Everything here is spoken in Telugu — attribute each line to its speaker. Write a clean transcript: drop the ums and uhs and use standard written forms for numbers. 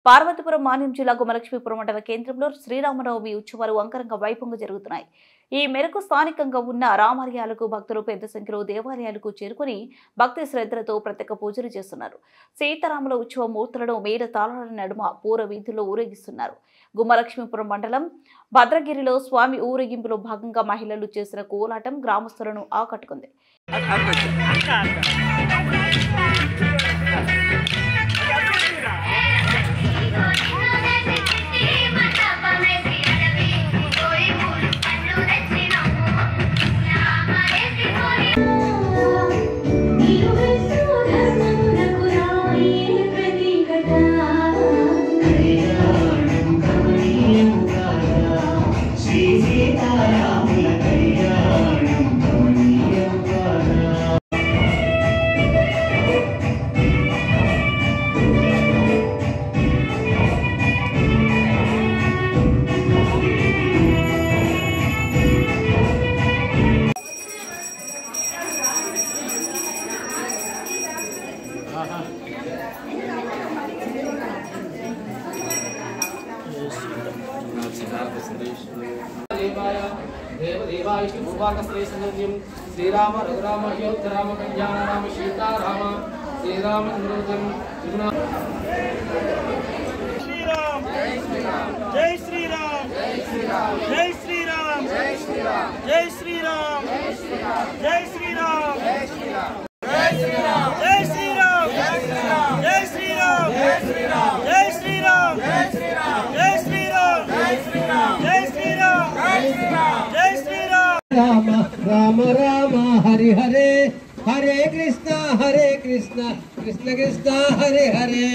Speaker 1: పార్వతీపురం మాన్యం జిల్లా గుమలక్ష్మీపురం మండల కేంద్రంలో శ్రీరామనవమి ఉత్సవాలు అంగరంగ వైభవంగా జరుగుతున్నాయి. ఈ మేరకు స్థానికంగా ఉన్న రామాలయాలకు భక్తులు పెద్ద సంఖ్యలో దేవాలయాలకు చేరుకుని భక్తి శ్రద్ధలతో ప్రత్యేక పూజలు చేస్తున్నారు. సీతారాముల ఉత్సవ మూర్తులను మేళ తాళాల నడుమ పూర వీధుల్లో ఊరేగిస్తున్నారు. గుమలక్ష్మీపురం మండలం భద్రగిరిలో స్వామి ఊరేగింపులో భాగంగా మహిళలు చేసిన కోలాటం గ్రామస్తులను ఆకట్టుకుంది.
Speaker 2: देवाय भूभागश्रेष्ठनित्यं श्रीराम रघुराम अयोध्यराम कल्याणराम सीताराम श्रीराम नृत्यं
Speaker 3: श्रीराम जय श्रीराम जय श्रीराम जय श्रीराम जय श्रीराम जय श्रीराम जय श्रीराम जय श्रीराम जय श्रीराम जय श्रीराम जय श्रीराम जय श्रीराम जय श्रीराम जय श्रीराम जय श्रीराम जय श्रीराम जय श्रीराम जय श्रीराम जय श्रीराम जय श्रीराम
Speaker 4: राम राम राम हरे हरे कृष्ण कृष्ण कृष्ण हरे हरे